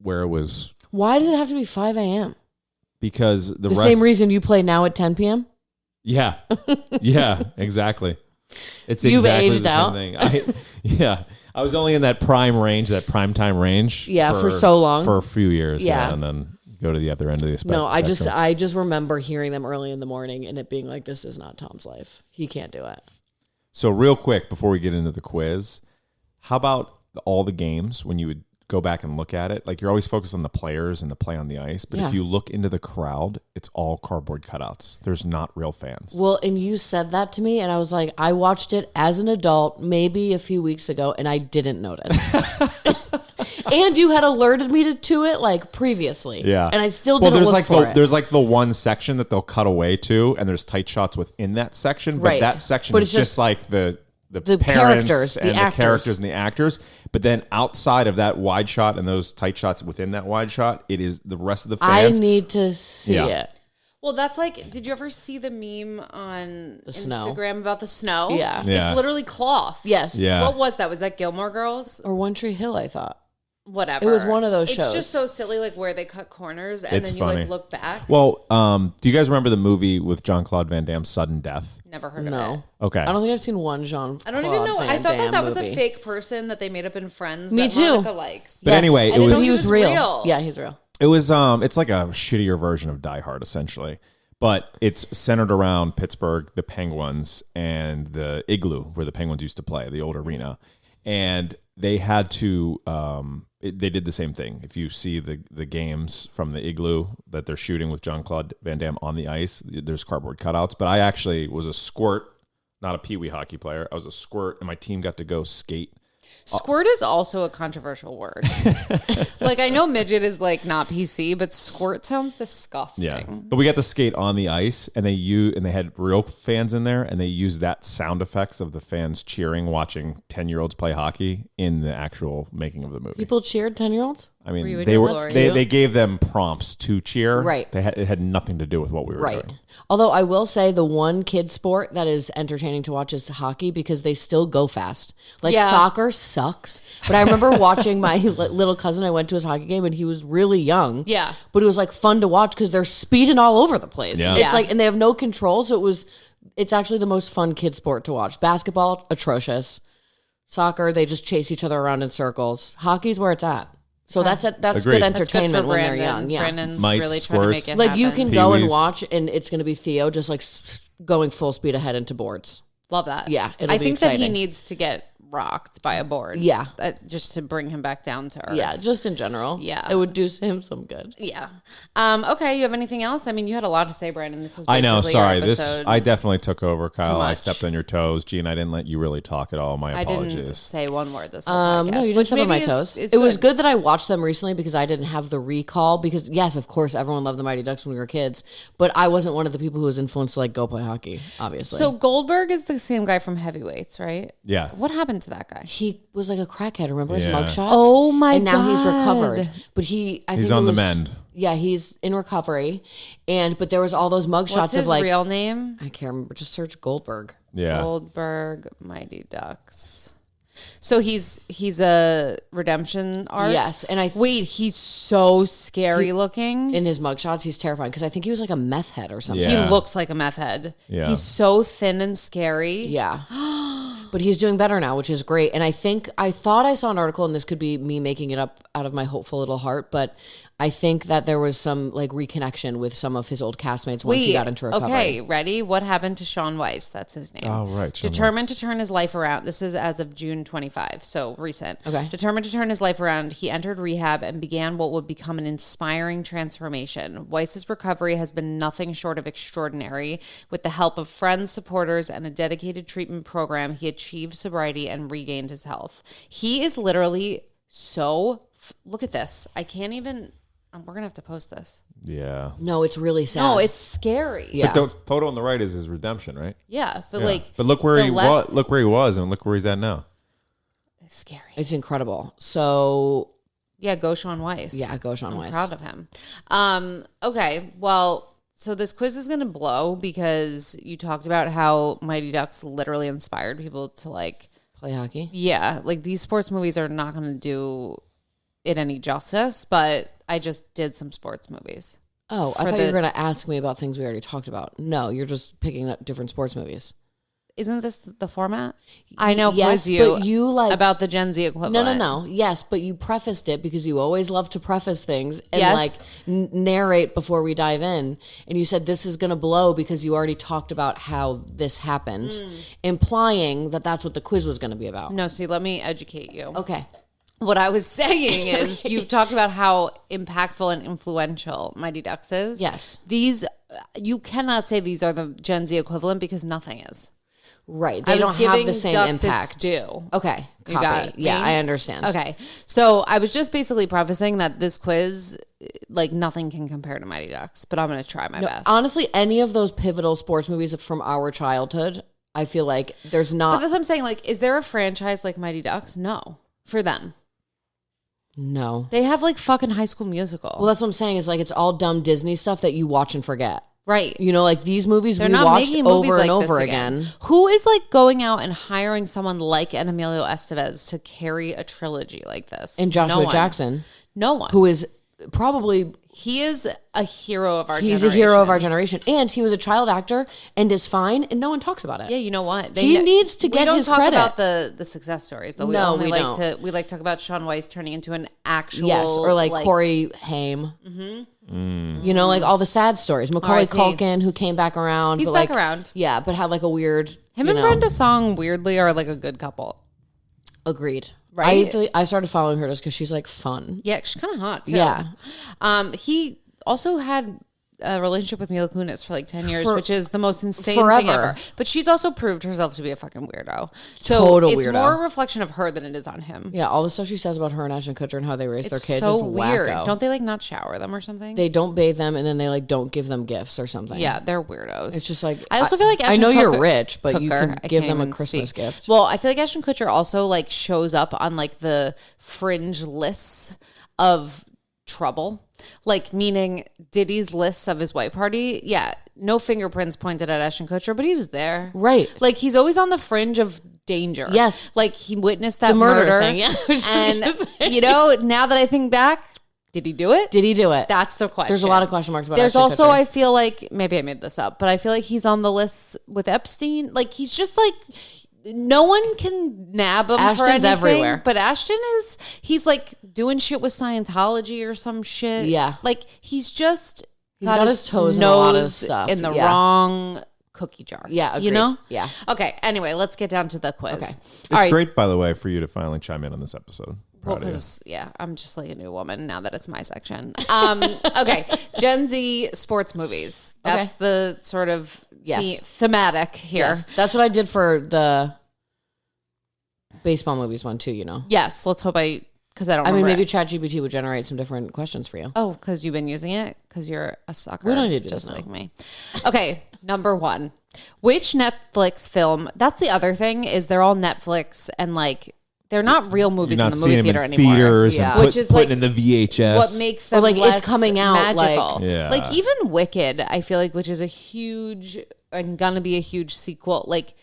where it was Why does it have to be 5 a.m.? because The same reason you play now at 10 p.m.? Yeah. Yeah, exactly. It's You've exactly aged the same out. thing. I was only in that prime range, that prime time range. Yeah, for so long. For a few years. Yeah. And then go to the other end of the spectrum. No, I just remember hearing them early in the morning and it being like, this is not Tom's life. He can't do it. So real quick, before we get into the quiz, how about all the games when you would go back and look at it? Like you're always focused on the players and the play on the ice, but Yeah. if you look into the crowd, it's all cardboard cutouts. There's not real fans. Well, and you said that to me, and I was like, I watched it as an adult maybe a few weeks ago, and I didn't notice. And you had alerted me to it like previously. Yeah. And I still Well, didn't there's look like for it. there's like the one section that they'll cut away to, and there's tight shots within that section. But Right. that section But is it's just just like the the parents characters, the and the actors. characters and the actors. But then outside of that wide shot and those tight shots within that wide shot, it is the rest of the I fans. need to see Yeah. it. Well, that's like, did you ever see the meme on snow. Instagram about the snow? Yeah. Yeah. It's literally cloth. Yes. Yeah. What was that? Was that Gilmore Girls? Or One Tree Hill, I thought. whatever. It was one of those It's shows. just so silly, like where they cut corners and It's then funny. you like look back. Well, do you guys remember the movie with Jean-Claude Van Damme's Sudden Death? Never heard of it. No. Okay. I don't think I've seen one Jean. I don't even know. I thought that was a fake person that they made up in Friends. Me that too. Monica likes. But anyway, I didn't know he was real. Yeah, he's real. It was it's like a shittier version of Die Hard essentially, but it's centered around Pittsburgh, the Penguins, and the Igloo where the Penguins used to play, the old arena, and they had to they did the same thing. If you see the games from the Igloo that they're shooting with Jean-Claude Van Damme on the ice, there's cardboard cutouts. But I actually was a squirt, not a Peewee hockey player. I was a squirt, and my team got to go skate. Squirt is also a controversial word. Like, I know midget is like not PC, but squirt sounds disgusting. Yeah, but we got to skate on the ice, and they had real fans in there, and they used that sound effects of the fans cheering, watching 10-year-olds play hockey in the actual making of the movie. People cheered 10-year-olds? I mean, you they in were glory? they gave them prompts to cheer. Right. It had nothing to do with what we were Right. doing. Although I will say the one kid sport that is entertaining to watch is hockey because they still go fast. Like Yeah. soccer sucks. But I remember watching my little cousin. I went to his hockey game and he was really young. Yeah. But it was like fun to watch because they're speeding all over the place. Yeah. It's Yeah. like, and they have no control. So it's actually the most fun kid sport to watch. Basketball, atrocious. Soccer, they just chase each other around in circles. Hockey's where it's at. So that's Agreed. good That's That's good entertainment for when Brandon. they're young. Yeah. Brandon's Mites, really trying to make squirts. it Like you happen. can go and Peewees. watch, and it's going to be Theo just like going full speed ahead into boards. Love that. Yeah, it'll I be think that he exciting. needs to get rocked by a board. Yeah. Just to bring him back down to earth. Yeah, just in general. Yeah. it would do him some good. Yeah. Okay. You have anything else? I mean, you had a lot to say, Brandon. This was I know. basically Sorry, your episode. I definitely took over, Kyle. I much. stepped on your toes, Gene. I didn't let you really talk at all. My I apologies. didn't say one word this whole podcast. No, you didn't which step on my maybe toes. is It was good that I watched them recently because I didn't have the recall. Because yes, of course, everyone loved the Mighty Ducks when we were kids, but I wasn't one of the people who was influenced to like go play hockey. Obviously, So Goldberg is the same guy from Heavyweights, right? Yeah. What happened to that guy? he was like a crackhead. Remember his Yeah. mugshots? Oh my And now he's God. recovered, but I think He's it on the was- mend. Yeah, he's in recovery, but there was all those mugshots What's his of like real name? I can't remember. Just search Goldberg. Yeah. Goldberg, Mighty Ducks. So he's a redemption arc. Yes, and Wait, he's so scary looking. in his mugshots, he's terrifying because I think he was like a meth head or something. Yeah. He looks like a meth head. Yeah. He's so thin and scary. Yeah. But he's doing better now, which is great. And I thought I saw an article, and this could be me making it up out of my hopeful little heart, but I think that there was some like reconnection with some of his old castmates once he got into recovery. Okay, ready? What happened to Sean Weiss? That's his name. Oh, right, Sean Determined to turn his life around. This is as of June 25, so recent. Okay. Determined to turn his life around, he entered rehab and began what would become an inspiring transformation. Weiss's recovery has been nothing short of extraordinary. With the help of friends, supporters, and a dedicated treatment program, he achieved sobriety and regained his health. He is literally look at this. I can't even... We're going to have to post this. Yeah. No, it's really sad. No, it's scary. Yeah. But the photo on the right is his redemption, right? Yeah, but Yeah. like... But look where the he left- was. Look where he was, and look where he's at now. It's scary. It's incredible. So Yeah, go Sean Weiss. yeah, go Sean I'm Weiss. proud of him. Okay, well, so this quiz is going to blow because you talked about how Mighty Ducks literally inspired people to like... Play hockey. Yeah, like these sports movies are not going to do it any justice, but I just did some sports movies. Oh, I For thought you the- were going to ask me about things we already talked about. No, you're just picking up different sports movies. Isn't this the format? I know, Yes, quiz you, but you like about the Gen Z equivalent. No. Yes, but you prefaced it because you always love to preface things and Yes. like narrate before we dive in. And you said this is going to blow because you already talked about how this happened, implying that that's what the quiz was going to be about. No, see, let me educate you. Okay. What I was saying is you've talked about how impactful and influential Mighty Ducks is. Yes. These, you cannot say these are the Gen Z equivalent because nothing is. Right. I They was don't have giving the same Ducks its impact. due. Okay. You Copy. got Yeah, me? I understand. Okay. So I was just basically prefacing that this quiz, like nothing can compare to Mighty Ducks, but I'm going to try my best. Honestly, any of those pivotal sports movies from our childhood, I feel like there's But not. that's what I'm saying. Like, is there a franchise like Mighty Ducks? No. For them. No. They have like fucking High School Musical. Well, that's what I'm saying. Is like it's all dumb Disney stuff that you watch and forget. Right. You know, like these movies They're we not watched making movies over like and this over again. Who is like going out and hiring someone like an Emilio Estevez to carry a trilogy like this? And Joshua No one. Jackson. No one. Who is probably... He is a hero of our generation. He's a hero of our generation. And he was a child actor and is fine, and no one talks about it. Yeah, you know what? He needs to get his credit. We don't talk about the success stories, though. No, we we like don't. We like to talk about Shaun Weiss turning into an actual... Yes, or like Corey Haim. You know, like all the sad stories. Macaulay R.I.P. Culkin, who came back around. He's but back like, around. Yeah, but had like a weird... Him and Brenda Song, weirdly, are like a good couple. Agreed. Right? I started following her just because she's like fun. Yeah, she's kind of hot, too. Yeah. He also had a relationship with Mila Kunis for like 10 years, which is the most insane forever. thing ever. But she's also proved herself to be a fucking weirdo. So Total it's weirdo. more a reflection of her than it is on him. Yeah, all the stuff she says about her and Ashton Kutcher and how they raise their kids so is weird. wacko. Don't they like not shower them or something? They don't bathe them, and then they like don't give them gifts or something. Yeah, they're weirdos. It's just like... I also feel like I Ashton know you're Kutcher- rich, but you Kutcher, can I give can't them a even Christmas speak. gift. Well, I feel like Ashton Kutcher also like shows up on like the fringe lists of trouble. Like, meaning Diddy's lists of his white party. Yeah, no fingerprints pointed at Ashton Kutcher, but he was there. Right. Like, he's always on the fringe of danger. Yes. Like, he witnessed that The murder murder. thing, yeah. I was just And, gonna say. you know, now that I think back, did he do it? Did he do it? That's the question. There's a lot of question marks about There's Ashton also, Kutcher. I feel like, maybe I made this up, but I feel like he's on the list with Epstein. Like, he's just like... No one can nab him for Ashton's anything. everywhere. But Ashton he's like doing shit with Scientology or some shit. Yeah. Like he's just He's got his toes in a lot of nose stuff. in the Yeah. wrong cookie jar. Yeah, agreed. You know? Yeah. Okay, anyway, let's get down to the quiz. Okay. It's great, by the way, for you to finally chime in on this episode. Well, Proud of you. because, yeah, I'm just like a new woman now that it's my section. Okay, Gen Z sports movies. That's the sort of Yes. thematic here. Yes. That's what I did for the baseball movies one too, you know. Yes, let's hope because I don't I mean, remember maybe it. ChatGPT would generate some different questions for you. Oh, because you've been using it? Because you're a sucker. We don't need to do just this like now. me. Okay, number one. Which Netflix film? That's the other thing is they're all Netflix and like they're not real movies You're in not the seeing movie them theater in anymore. theaters Yeah. and Which is putting like in the VHS. What makes them like, it's less coming out, like- magical? Yeah. Like even Wicked, I feel like, which is a huge and gonna be a huge sequel. Like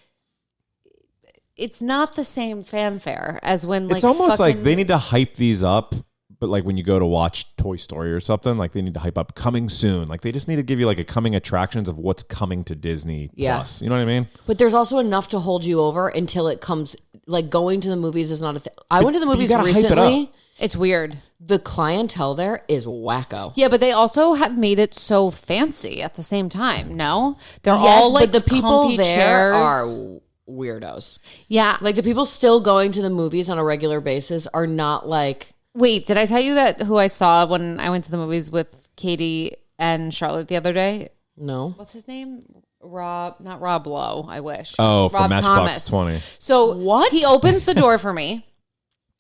it's not the same fanfare as when like it's almost like fucking- they need to hype these up, but like when you go to watch Toy Story or something, like they need to hype up coming soon. Like they just need to give you like a coming attractions of what's coming to Disney Yeah. Plus. You know what I mean? But there's also enough to hold you over until it comes. Like going to the movies is not a thing. I went to the but you movies gotta hype it recently. up. It's weird. The clientele there is wacko. Yeah, but they also have made it so fancy at the same time. No, they're Yes, all like but the people comfy there chairs. are weirdos. Yeah. Like the people still going to the movies on a regular basis are not like. Wait, did I tell you that who I saw when I went to the movies with Katie and Charlotte the other day? No. What's his name? Not Rob Lowe. I wish. Oh, from Rob Matchbox Thomas. 20. So What? He opens the door for me.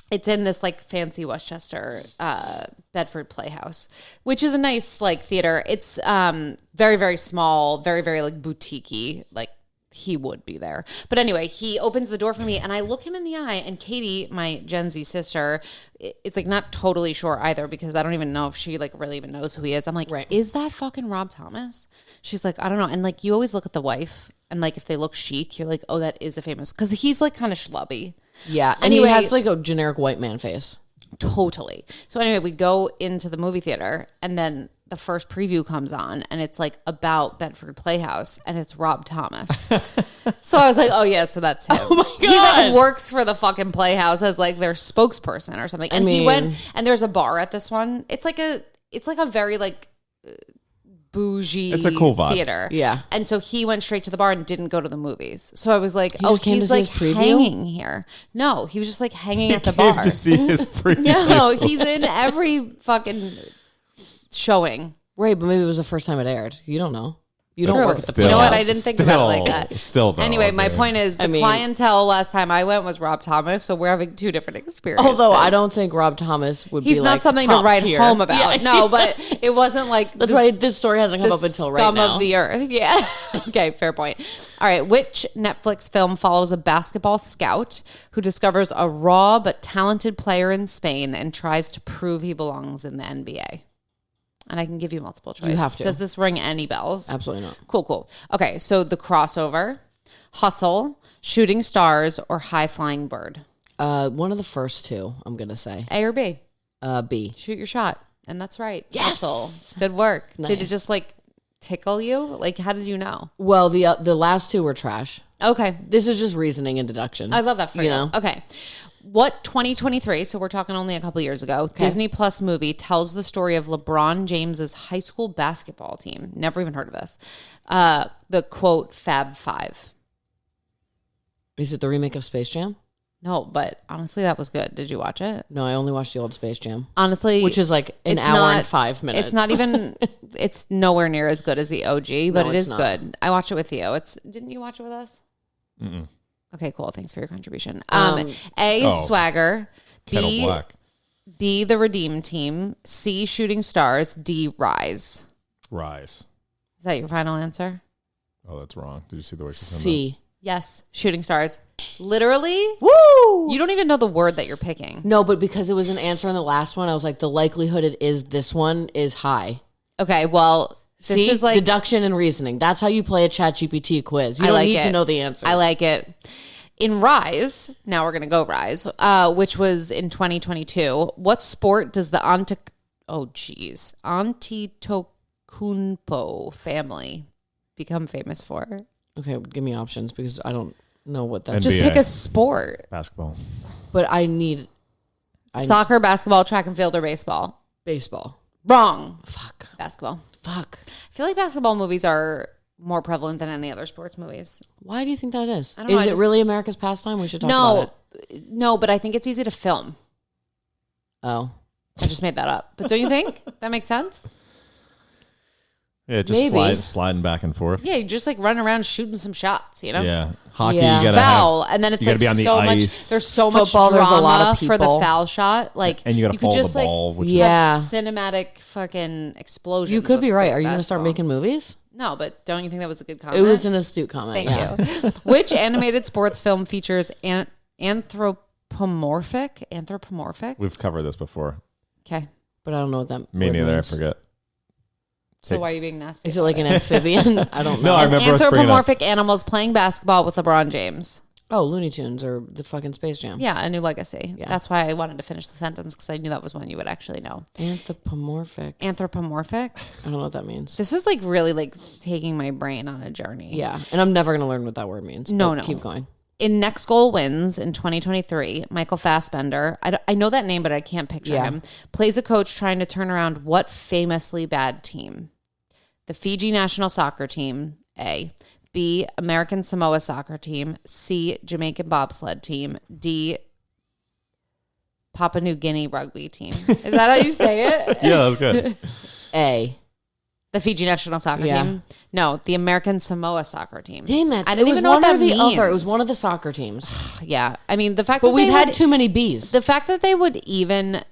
It's in this like fancy Westchester, Bedford Playhouse, which is a nice like theater. It's very, very small, very, very like boutique-y, like he would be there. But anyway, he opens the door for me and I look him in the eye and Katie, my Gen Z sister, is like not totally sure either because I don't even know if she like really even knows who he is. I'm like, Right. Is that fucking Rob Thomas? She's like, I don't know. And like you always look at the wife and like if they look chic, you're like, oh, that is a famous, because he's like kind of schlubby. Yeah. And Anyway- he has like a generic white man face. Totally. So anyway, we go into the movie theater and then the first preview comes on and it's like about Bedford Playhouse and it's Rob Thomas. So I was like, oh yeah, so that's him. Oh my God. He like works for the fucking Playhouse as like their spokesperson or something. And he mean- went and there's a bar at this one. It's like a very like bougie It's a cool vibe. theater. Yeah. And so he went straight to the bar and didn't go to the movies. So I was like, He just came he's to see like his preview? hanging here. No, he was just like hanging at the Came bar. to see his preview. No, he's in every fucking showing. Right, but maybe it was the first time it aired. You don't know. You don't True. work at the Still. You know what? I Playhouse. didn't think about it like that. Still, though, Anyway, my dude. point is the I mean- clientele last time I went was Rob Thomas, so we're having two different experiences. Although I don't think Rob Thomas would He's be not like something to top write tier. home about. Yeah. No, but it wasn't like That's the why this story hasn't come the up until right scum now. of the earth. Yeah. Okay, fair point. All right. Which Netflix film follows a basketball scout who discovers a raw but talented player in Spain and tries to prove he belongs in the NBA? And I can give you multiple choice. You have to. Does this ring any bells? Absolutely not. Cool. Okay, so the crossover, hustle, shooting stars, or high flying bird? One of the first two, I'm going to say. A or B? B. Shoot your shot. And that's right. Yes. Hustle. Good work. Nice. Did it just like tickle you? Like, how did you know? Well, the last two were trash. Okay. This is just reasoning and deduction. I love that for you. know? Okay. What 2023, so we're talking only a couple years ago, Disney Plus movie tells the story of LeBron James's high school basketball team. Never even heard of this. The quote, Fab Five. Is it the remake of Space Jam? No, but honestly, that was good. Did you watch it? No, I only watched the old Space Jam. Honestly, Which is like an hour and 5 minutes. It's not even, it's nowhere near as good as the OG, but No, it is not. good. I watched it with Theo. Didn't you watch it with us? Mm-mm. Okay, cool. Thanks for your contribution. A, Swagger. Kettle Black. B, the Redeem Team. C, Shooting Stars. D, Rise. Rise. Is that your final answer? Oh, that's wrong. Did you see the way she said C. Yes, Shooting Stars. Literally? Woo! You don't even know the word that you're picking. No, but because it was an answer on the last one, I was like, the likelihood it is this one is high. Okay, well, this See? is like Deduction and reasoning. That's how you play a ChatGPT quiz. You don't like need it. to know the answer. I like it. In Rise, now we're going to go Rise, which was in 2022, what sport does the Antetokounmpo family become famous for? Okay, give me options because I don't know what that NBA. is. Just pick a sport. Basketball. But I need Soccer, basketball, track and field, or baseball? baseball. Wrong. Fuck. Basketball. Fuck. I feel like basketball movies are more prevalent than any other sports movies. Why do you think that is? I don't know, Is I it just- really America's pastime? We should talk about it. No, but I think it's easy to film. Oh. I just made that up. But don't you think? That makes sense? Yeah, just Maybe. sliding back and forth. Yeah, you just like run around shooting some shots, you know? Yeah. Hockey, Yeah. you gotta Foul, have, and then it's you gotta like be on the so ice. much. There's so Football, much there's drama a lot of for the people. foul shot. Like, and you gotta could follow just the ball, which Yeah. have cinematic fucking explosions. You could be with right. Are you going to start basketball. making movies? No, but don't you think that was a good comment? It was an astute comment. Thank yeah. you. Which animated sports film features anthropomorphic? we've covered this before. Okay. But I don't know what that Me word neither. means. I forget. So why are you being nasty? Is it like an amphibian? I don't know. No, I remember us bringing up. Anthropomorphic animals playing basketball with LeBron James. Oh, Looney Tunes or the fucking Space Jam. Yeah, A New Legacy. Yeah. That's why I wanted to finish the sentence because I knew that was one you would actually know. Anthropomorphic. Anthropomorphic. I don't know what that means. This is like really like taking my brain on a journey. Yeah. And I'm never going to learn what that word means. No, but no. Keep going. In Next Goal Wins in 2023, Michael Fassbender, I know that name, but I can't picture Yeah. him, plays a coach trying to turn around what famously bad team? The Fiji national soccer team, A. B, American Samoa soccer team. C, Jamaican bobsled team. D, Papua New Guinea rugby team. Is that how you say it? Yeah, that was good. A. The Fiji national soccer Yeah. team? No, the American Samoa soccer team. Damn it. I didn't it even was know one what or that the other. It was means. one of the soccer teams. Yeah. I mean, the fact But that we've they had would, too many B's. the fact that they would even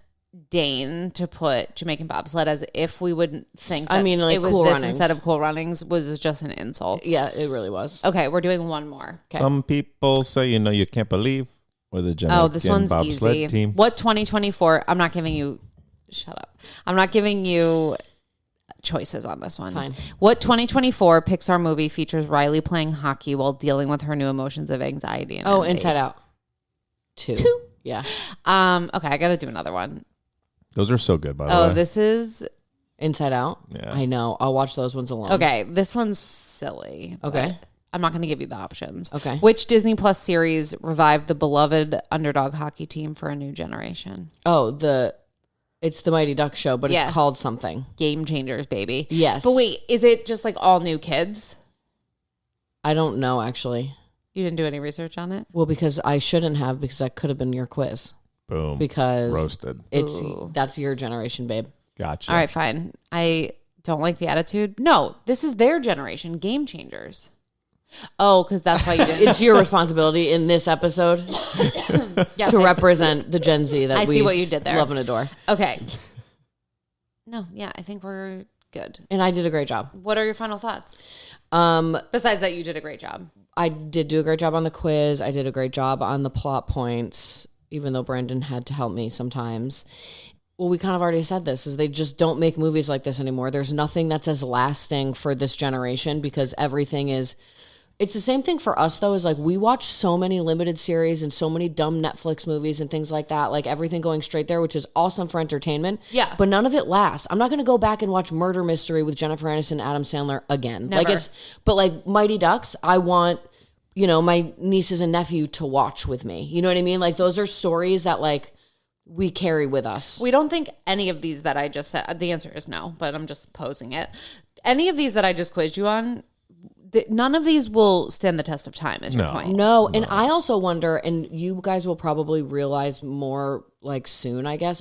deign to put Jamaican bobsled as if we would think that I mean, like it was Cool this Runnings. instead of Cool Runnings was just an insult. Yeah, it really was. Okay, we're doing one more. Okay. Some people say, you can't believe we're the Jamaican Oh, this one's bobsled easy. team. What 2024? I'm not giving you. Shut up. I'm not giving you choices on this one. Fine. What 2024 Pixar movie features Riley playing hockey while dealing with her new emotions of anxiety and Oh, envy? Inside Out. Two. Yeah. Okay, I got to do another one. Those are so good, by the way. Oh, this is Inside Out. Yeah. I know. I'll watch those ones alone. okay. This one's silly. Okay. but I'm not going to give you the options. Okay. Which Disney Plus series revived the beloved underdog hockey team for a new generation? Oh, it's the Mighty Duck show, but Yeah. it's called something. Game Changers, baby. Yes. But wait, is it just like all new kids? I don't know, actually. You didn't do any research on it? Well, because I shouldn't have, because that could have been your quiz. Boom. Because Roasted. Ooh. that's your generation, babe. Gotcha. All right, fine. I don't like the attitude. No, this is their generation. Game Changers. Oh, because that's why you didn't. It's your responsibility in this episode Yes, to I represent the Gen Z that I we see what you did there. love and adore. Okay. No, yeah, I think we're good. And I did a great job. What are your final thoughts? Besides that, you did a great job. I did do a great job on the quiz. I did a great job on the plot points, even though Brandon had to help me sometimes. well, we kind of already said this, is they just don't make movies like this anymore. There's nothing that's as lasting for this generation because everything is, it's the same thing for us though, is like we watch so many limited series and so many dumb Netflix movies and things like that, like everything going straight there, which is awesome for entertainment. Yeah. But none of it lasts. I'm not going to go back and watch Murder Mystery with Jennifer Aniston and Adam Sandler again. Never. But like Mighty Ducks, I want, you know, my nieces and nephew to watch with me. You know what I mean? Like those are stories that like, we carry with us. We don't think any of these that I just said, the answer is no, but I'm just posing it. Any of these that I just quizzed you on, none of these will stand the test of time, is your point. No, and I also wonder, and you guys will probably realize more like soon, I guess,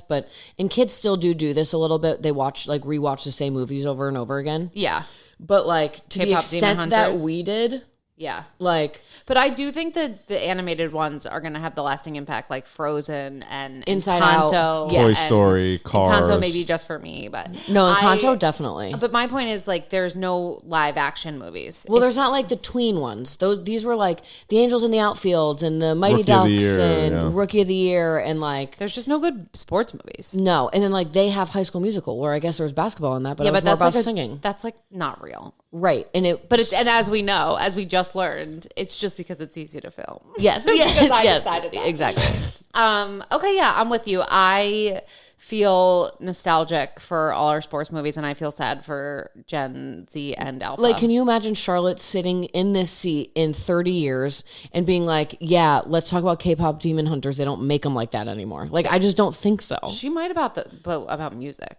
and kids still do this a little bit. They rewatch the same movies over and over again. Yeah. But like to K-pop the extent that we did. Yeah. Like, but I do think that the animated ones are going to have the lasting impact, like Frozen and Inside Kanto. Out. Toy Story, Cars. And Kanto maybe just for me, but no, Kanto definitely. But my point is like there's no live action movies. Well, there's not like the tween ones. These were like the Angels in the Outfields and the Mighty Ducks and Rookie of the Year and like there's just no good sports movies. No, and then like they have High School Musical where I guess there was basketball in that, but it was more about singing. That's like not real. Right. And as we know, as we just learned, it's just because it's easy to film. Yes. Because I decided that. Exactly. Okay, yeah, I'm with you. I feel nostalgic for all our sports movies and I feel sad for Gen Z and Alpha. Like, can you imagine Charlotte sitting in this seat in 30 years and being like, yeah, let's talk about K-pop Demon Hunters. They don't make them like that anymore. Like, I just don't think so. She might about music.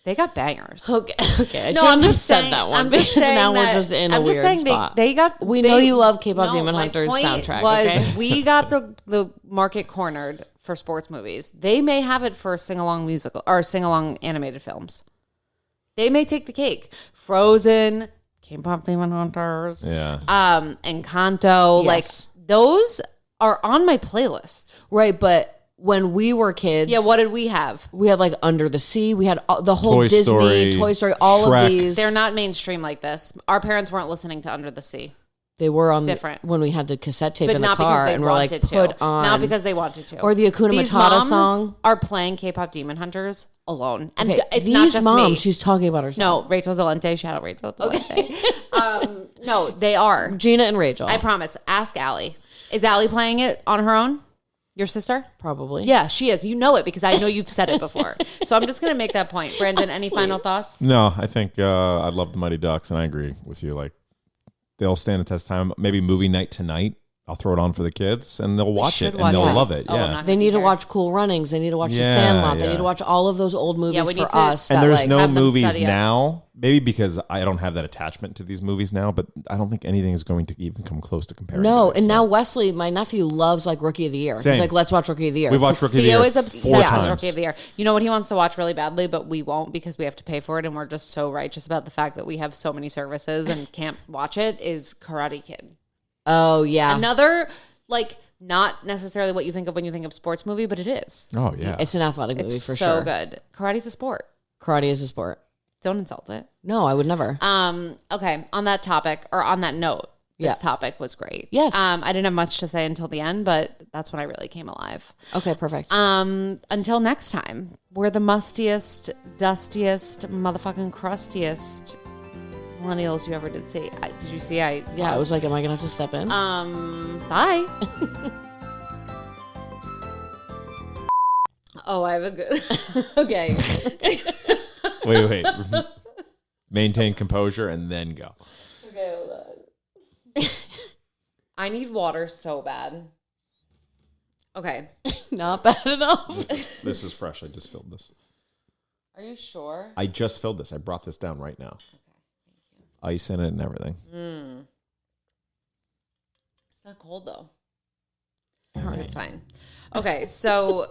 They got bangers. Okay. No, I'm just saying that one. I'm just saying now that, we're just in I'm a just weird saying spot. They got. We know you love K-pop Demon Hunters my point soundtrack. Was okay? we got the market cornered for sports movies. They may have it for sing-along musical or sing-along animated films. They may take the cake. Frozen, K-pop Demon Hunters, and Kanto, Yes. like those are on my playlist. Right, but when we were kids, Yeah, what did we have? we had like Under the Sea. We had the whole Toy Disney, Story, Toy Story, all Shrek. of these. They're not mainstream like this. Our parents weren't listening to Under the Sea. They were on different. when we had the cassette tape But in the not car, because they and we're like, wanted put to. on. Not because they wanted to. Or the Hakuna These Matata moms song. are playing K-pop Demon Hunters alone. And Okay, it's these not just moms, me. she's talking about herself. No, Rachel Delente. Shout out Rachel Delente. No, they are. Gina and Rachel. I promise. Ask Allie. Is Allie playing it on her own? Your sister? Probably. Yeah, she is. You know it because I know you've said it before. So I'm just going to make that point. Brandon, any final thoughts? No, I think I love the Mighty Ducks, and I agree with you. Like, they'll stand the test of time. Maybe movie night tonight. I'll throw it on for the kids, and they'll watch it, and they'll love it. Oh, I'm Yeah. not They gonna need to care. watch Cool Runnings. They need to watch The Yeah, Sandlot. They yeah. need to watch all of those old movies we need for to- us. And that, there's like, no have them movies study it. now, maybe because I don't have that attachment to these movies now, but I don't think anything is going to even come close to comparing. No, to and this, now so. Wesley, my nephew, loves like Rookie of the Year. Same. He's like, let's watch Rookie of the Year. We've watched Rookie of the Theo Year is 4 obsessed with times. Rookie of the Year. You know what he wants to watch really badly, but we won't because we have to pay for it, and we're just so righteous about the fact that we have so many services and can't watch it, is Karate Kid. Oh, yeah. Another, like, not necessarily what you think of when you think of sports movie, but it is. Oh yeah, It's an athletic movie It's for so sure. good. Karate's a sport. Karate is a sport. Don't insult it. No, I would never. Okay, on that topic, or on that note, this Yeah. topic was great. Yes. I didn't have much to say until the end, but that's when I really came alive. Okay, perfect. Until next time, we're the mustiest, dustiest, motherfucking crustiest millennials you ever did see. Did you see? Yeah, I was like, am I going to have to step in? Bye. Oh, I have a good. Okay. wait. Maintain composure and then go. Okay, hold on. I need water so bad. Okay. Not bad enough. This is fresh. I just filled this. Are you sure? I just filled this. I brought this down right now. Ice in it and everything. It's not cold though. It's fine. Okay, so